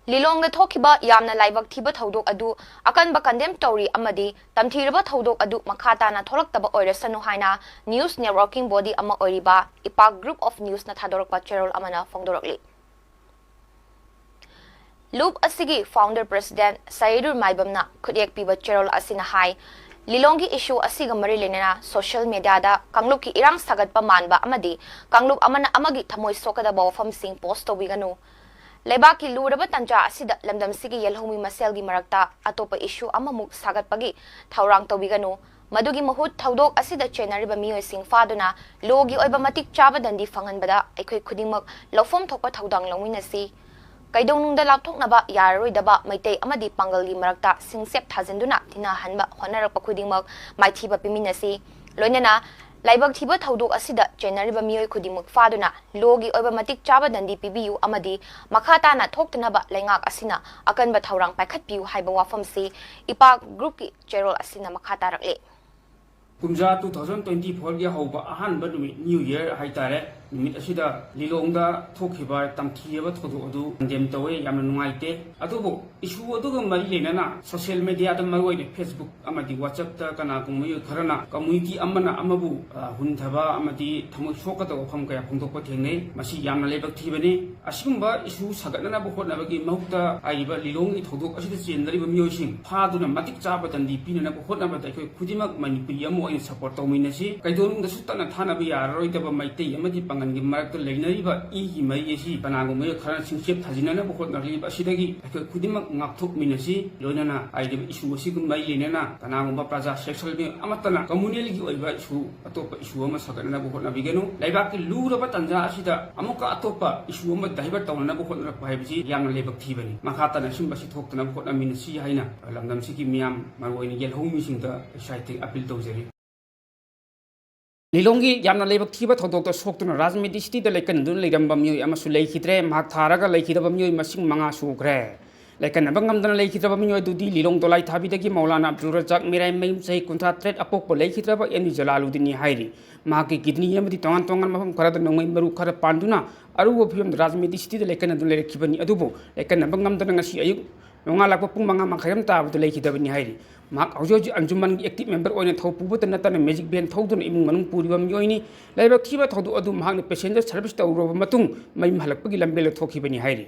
ꯂꯤꯂꯣꯡꯗ ꯊꯣꯛꯈꯤꯕ ꯌꯥꯝꯅ ꯂꯥꯏꯕꯛ ꯊꯤꯕ ꯊꯧꯗꯣꯛ ꯑꯗꯨ ꯑꯀꯟꯕ ꯀꯟꯗꯦꯝ ꯇꯧꯔꯤ ꯑꯃꯗꯤ ꯇꯝꯊꯤꯔꯕ ꯊꯧꯗꯣꯛ ꯑꯗꯨ ꯃꯈꯥ ꯇꯥꯅ ꯊꯣꯛꯂꯛꯇꯕ ꯑꯣꯏꯔꯁꯅꯨ ꯍꯥꯏꯅ ꯅ꯭ꯌꯨꯁ ꯅꯦꯠꯋꯥꯔꯀꯤꯡ ꯕꯣꯗꯤ ꯑꯃ ꯑꯣꯏꯔꯤꯕ ꯏꯄꯥꯛ ꯒ꯭ꯔꯨꯞ ꯑꯣꯐ ꯅ꯭ꯌꯨꯁꯅ ꯊꯥꯗꯣꯔꯛꯄ ꯆꯦꯔꯣꯜ ꯑꯃꯅ ꯐꯣꯡꯗꯣꯔꯛꯂꯤ꯫ ꯂꯨꯞ ꯑꯁꯤꯒꯤ ꯐꯥꯎꯟꯗꯔ ꯄ꯭ꯔꯦꯁꯤꯗꯦꯟꯠ ꯁꯩꯔꯨꯔ ꯃꯥꯏꯕꯝꯅ ꯈꯨꯠꯌꯦꯛ ꯄꯤꯕ ꯆꯦꯔꯣꯜ ꯑꯁꯤꯅ ꯍꯥꯏ ꯂꯤꯂꯣꯡꯒꯤ ꯏꯁꯨ ꯑꯁꯤꯒ ꯃꯔꯤ ꯂꯩꯅꯅ ꯁꯣꯁꯤꯌꯦꯜ ꯃꯤडियाꯗ ꯀꯥꯡꯂꯨꯞꯀꯤ ꯏꯔꯥꯡ ꯁꯥꯒꯠꯄ ꯃꯥꯟꯕ ꯑꯃꯗꯤ ꯀꯥꯡꯂꯨꯞ ꯑꯃꯅ ꯑꯃꯒꯤ ꯊꯃꯣꯏ ꯁꯣꯛꯀꯗꯕ ꯋꯥꯐꯝꯁꯤꯡ ꯄꯣꯁꯠ ꯇꯧꯕꯤꯒꯅꯨ꯫ ꯂꯩꯕꯥꯛꯀꯤ ꯂꯨꯔꯕ ꯇꯟꯖꯥ ꯑꯁꯤꯗ ꯂꯝꯗꯝꯁꯤꯒꯤ ꯌꯦꯜꯍꯧꯃꯤ ꯃꯁꯦꯜꯒꯤ ꯃꯔꯛꯇ ꯑꯇꯣꯞꯄ ꯏꯁꯨ ꯑꯃꯃꯨꯛ ꯁꯥꯒꯠꯄꯒꯤ ꯊꯧꯔꯥꯡ ꯇꯧꯕꯤꯒꯅꯨ꯫ ꯃꯗꯨꯒꯤ ꯃꯍꯨꯠ ꯊꯧꯗꯣꯛ ꯑꯁꯤꯗ ꯆꯦꯟꯅꯔꯤꯕ ꯃꯤꯑꯣꯏꯁꯤꯡ ꯐꯥꯗꯨꯅ ꯂꯣꯒꯤ ꯑꯣꯏꯕ ꯃꯇꯤꯛ ꯆꯥꯕ ꯗꯟꯗꯤ ꯐꯪꯍꯟꯕꯗ ꯑꯩꯈꯣꯏ ꯈꯨꯗꯤꯡꯃꯛ ꯂꯧꯐꯝ ꯊꯣꯛꯄ ꯊꯧꯗꯥꯡ ꯂꯧꯃꯤꯟꯅꯁꯤ꯫ ꯀꯩꯗꯧꯅꯨꯡꯗ ꯂꯥꯞꯊꯣꯛꯅꯕ ꯌꯥꯔꯔꯣꯏꯗꯕ ꯃꯩꯇꯩ ꯑꯃꯗꯤ ꯄꯥꯡꯒꯜꯒꯤ ꯃꯔꯛꯇ ꯁꯤꯡꯁꯦꯞ ꯊꯥꯖꯤꯟꯗꯨꯅ ꯊꯤꯅꯍꯟꯕ ꯍꯣꯠꯅꯔꯛꯄ ꯈꯨꯗꯤꯡꯃꯛ ꯃꯥꯏꯊꯤꯕ ꯄꯤꯃꯤꯟꯅꯁꯤ꯫ ꯂꯣꯏꯅꯅ ꯂꯥꯏꯕꯛ ꯊꯤꯕ ꯊꯧꯗꯣꯛ ꯑꯁꯤꯗ ꯆꯦꯟꯅꯔꯤꯕ ꯃꯤꯑꯣꯏ ꯈꯨꯗꯤꯡꯃꯛ ꯐꯥꯗꯨꯅ ꯂꯣꯒꯤ ꯑꯣꯏꯕ ꯃꯇꯤꯛ ꯆꯥꯕ ꯗꯟꯗꯤ ꯄꯤꯕꯤꯌꯨ ꯑꯃꯗꯤ ꯃꯈꯥ ꯇꯥꯅ ꯊꯣꯛꯇꯅꯕ ꯂꯩꯉꯥꯛ ꯑꯁꯤꯅ ꯑꯀꯟꯕ ꯊꯧꯔꯥꯡ ꯄꯥꯏꯈꯠꯄꯤꯌꯨ ꯍꯥꯏꯕ ꯋꯥꯐꯝꯁꯤ ꯏꯄꯥꯛ ꯒ꯭ꯔꯨꯞꯀꯤ ꯆꯦꯔꯣꯜ ꯑꯁꯤꯅ ꯃꯈꯥ ꯇꯥꯔꯛꯂꯤ꯫ ꯀꯨꯝꯖꯥ 2024 ꯒꯤ ꯍꯧꯕ ꯑꯍꯥꯟꯕ ꯅꯨꯃꯤꯠ ꯅ꯭ꯌꯨ ꯏꯌꯔ ꯍꯥꯏꯇꯥꯔꯦ ꯅꯨꯃꯤꯠ ꯑꯁꯤꯗ ꯂꯤꯂꯣꯡꯗ ꯊꯣꯛꯈꯤꯕ ꯇꯝꯊꯤꯔꯕ ꯊꯧꯗꯣꯛ ꯑꯗꯨ ꯀꯟꯗꯦꯝ ꯇꯧꯋꯦ ꯌꯥꯝꯅ ꯅꯨꯡꯉꯥꯏꯇꯦ ꯑꯗꯨꯕꯨ ꯏꯁꯨ ꯑꯗꯨꯒ ꯃꯔꯤ ꯂꯩꯅꯅ ꯁꯣꯁꯤꯌꯦꯜ ꯃꯤडियाꯗ ꯃꯔꯨꯑꯣꯏꯅ ꯐꯦꯁꯕꯨꯛ ꯑꯃꯗꯤ ꯋꯥꯆꯞꯇ ꯀꯅꯥꯒꯨꯝꯕ ꯃꯤꯑꯣꯏ ꯈꯔꯅ ꯀꯝꯃ꯭ꯌꯨꯅꯤꯇꯤ ꯑꯃꯅ ꯑꯃꯕꯨ ꯍꯨꯟꯊꯕ ꯑꯃꯗꯤ ꯊꯃꯣꯏ ꯁꯣꯛꯀꯗꯕ ꯋꯥꯐꯝ ꯀꯌꯥ ꯐꯣꯡꯗꯣꯛꯄ ꯊꯦꯡꯅꯩ ꯃꯁꯤ ꯌꯥꯝꯅ ꯂꯥꯏꯕꯛ ꯊꯤꯕꯅꯤ ꯑꯁꯤꯒꯨꯝꯕ ꯏꯁꯨ ꯁꯥꯒꯠꯅꯅꯕ ꯍꯣꯠꯅꯕꯒꯤ ꯃꯍꯨꯠꯇ ꯍꯥꯏꯔꯤꯕ ꯂꯤꯂꯣꯡꯒꯤ ꯊꯧꯗꯣꯛ ꯑꯁꯤꯗ ꯆꯦꯟꯅꯔꯤꯕ ꯃꯤꯑꯣꯏꯁꯤꯡ ꯐꯥꯗꯨꯅ ꯃꯇꯤꯛ ꯆꯥꯕ ꯗꯟꯗꯤ ꯄꯤꯅꯅꯕ ꯍꯣꯠꯅꯕꯗ ꯑꯩꯈꯣꯏ ꯈꯨꯗꯤꯡꯃꯛ ꯃꯅꯤꯄꯨꯔꯤ ꯑꯃ ꯑꯣꯏꯅ ꯁꯄꯣꯔꯠ ꯇꯧꯃꯤꯟꯅꯁꯤ ꯀꯩꯗꯧꯅꯨꯡꯗꯁꯨ ꯇꯠꯅ ꯊꯥꯅꯕ ꯌꯥꯔꯔꯣꯏꯗꯕ ꯃꯩꯇꯩ ꯑꯃꯗꯤ ꯄꯥꯡꯒꯜꯒꯤ ꯃꯔꯛꯇ ꯂꯩꯅꯔꯤꯕ ꯏꯒꯤ ꯃꯔꯤ ꯑꯁꯤ ꯀꯅꯥꯒꯨꯝꯕ ꯈꯔꯅ ꯁꯤꯡꯆꯦꯞ ꯊꯥꯖꯤꯟꯅꯅꯕ ꯍꯣꯠꯅꯔꯤꯕ ꯑꯁꯤꯗꯒꯤ ꯑꯩꯈꯣꯏ ꯈꯨꯗꯤꯡꯃꯛ ꯉꯥꯛꯊꯣꯛꯃꯤꯟꯅꯁꯤ ꯂꯣꯏꯅꯅ ꯍꯥꯏꯔꯤꯕ ꯏꯁꯨ ꯑꯁꯤꯒ ꯃꯔꯤ ꯂꯩꯅꯅ ꯀꯅꯥꯒꯨꯝꯕ ꯄ꯭ꯔꯖꯥ ꯁꯦꯛꯁꯨꯋꯦꯜ ꯑꯃꯠꯇꯅ ꯀꯝꯃꯨꯅꯦꯜꯒꯤ ꯑꯣꯏꯕ ꯏꯁꯨ ꯑꯇꯣꯞꯄ ꯏꯁꯨ ꯑꯃ ꯁꯥꯒꯠꯅꯅꯕ ꯍꯣꯠꯅꯕꯤꯒꯅꯨ ꯂꯩꯕꯥꯛꯀꯤ ꯂꯨꯔꯕ ꯇꯟꯖꯥ ꯑꯁꯤꯗ ꯑꯃꯨꯛꯀ ꯑꯇꯣꯞꯄ ꯏꯁꯨ ꯑꯃ ꯗꯥꯏꯚꯔꯠ ꯇꯧꯅꯅꯕ ꯍꯣꯠꯅꯔꯛꯄ ꯍꯥꯏꯕꯁꯤ ꯌꯥꯝꯅ ꯂꯥꯏꯕꯛ ꯊꯤꯕꯅꯤ ꯃꯈꯥ ꯇꯥꯅ ꯁꯤꯒꯨꯝꯕꯁꯤ ꯊꯣꯛꯇꯅꯕ ꯍꯣꯠꯅꯃꯤꯟꯅꯁꯤ ꯍꯥꯏꯅ ꯂꯝꯗꯝꯁꯤꯒꯤ ꯃꯤꯌꯥꯝ ꯃꯔꯨꯑꯣꯏꯅ ꯌꯦꯜꯍꯧꯃꯤꯁꯤꯡꯗ ꯁꯥꯏꯠꯇꯒꯤ ꯑꯄꯤꯜ ꯇꯧꯖꯔꯤ꯫ ꯂꯤꯂꯣꯡꯒꯤ ꯌꯥꯝꯅ ꯂꯥꯏꯕꯛ ꯊꯤꯕ ꯊꯧꯗꯣꯛꯇ ꯁꯣꯛꯇꯨꯅ ꯔꯥꯖꯃꯦꯗꯤ ꯁꯤꯇꯤꯗ ꯂꯩꯀꯟꯗꯨꯅ ꯂꯩꯔꯝꯕ ꯃꯤꯑꯣꯏ ꯑꯃꯁꯨ ꯂꯩꯈꯤꯗ꯭ꯔꯦ ꯃꯍꯥꯛ ꯊꯥꯔꯒ ꯂꯩꯈꯤꯗꯕ ꯃꯤꯑꯣꯏ ꯃꯁꯤꯡ 5 ꯁꯨꯈ꯭ꯔꯦ ꯂꯩꯀꯟꯅꯕ ꯉꯝꯗꯅ ꯂꯩꯈꯤꯗ꯭ꯔꯕ ꯃꯤꯑꯣꯏ ꯑꯗꯨꯗꯤ ꯂꯤꯂꯣꯡ ꯗꯣꯂꯥꯏ ꯊꯥꯕꯤꯗꯒꯤ ꯃꯧꯂꯥꯅ ꯑꯕꯗꯨꯜ ꯔꯖꯥꯛ ꯃꯤꯔꯥꯏꯃꯌꯨꯝ ꯆꯍꯤ 53 ꯑꯄꯣꯛꯄ ꯂꯩꯈꯤꯗ꯭ꯔꯕ ꯑꯦꯅꯤ ꯖꯂꯥꯂꯨꯗꯤꯟꯅꯤ ꯍꯥꯏꯔꯤ ꯃꯍꯥꯛꯀꯤ ꯀꯤꯗꯅꯤ ꯑꯃꯗꯤ ꯇꯣꯉꯥꯟ ꯇꯣꯉꯥꯟ ꯃꯐꯝ ꯈꯔꯗ ꯅꯣꯡꯃꯩ ꯃꯔꯨ ꯈꯔ ꯄꯥꯟꯗꯨꯅ ꯑꯔꯨꯕ ꯐꯤꯕꯝꯗ ꯔꯥꯖꯃꯦꯗꯤ ꯁꯤꯇꯤꯗ ꯂꯩꯀꯟꯅꯗꯨꯅ ꯂꯩꯔꯛꯈꯤꯕꯅꯤ ꯑꯗꯨꯕꯨ ꯂꯩꯀꯟꯅꯕ ꯉꯝꯗꯅ ꯉꯁꯤ ꯑꯌꯨꯛ ꯅꯣꯡꯉꯥꯜꯂꯛꯄ ꯄꯨꯡ 5:30 ꯇꯥꯕꯗ ꯂꯩꯈꯤꯗꯕꯅꯤ ꯍꯥꯏꯔꯤ ꯃꯍꯥꯛ ꯍꯧꯖꯤꯛ ꯑꯟꯖꯨꯃꯟꯒꯤ ꯑꯦꯛꯇꯤꯕ ꯃꯦꯝꯕꯔ ꯑꯣꯏꯅ ꯊꯧ ꯄꯨꯕꯇ ꯅꯠꯇꯅ ꯃꯦꯖꯤꯛ ꯚꯦꯟ ꯊꯧꯗꯨꯅ ꯏꯃꯨꯡ ꯃꯅꯨꯡ ꯄꯨꯔꯤꯕ ꯃꯤꯑꯣꯏꯅꯤ ꯂꯥꯏꯕꯛ ꯊꯤꯕ ꯊꯧꯗꯣꯛ ꯑꯗꯨ ꯃꯍꯥꯛꯅ ꯄꯦꯁꯦꯟꯖꯔ ꯁꯔꯚꯤꯁ ꯇꯧꯔꯨꯔꯕ ꯃꯇꯨꯡ ꯃꯌꯨꯝ ꯍꯜꯂꯛꯄꯒꯤ ꯂꯝꯕꯦꯜꯗ ꯊꯣꯛꯈꯤꯕꯅꯤ ꯍꯥꯏꯔꯤ꯫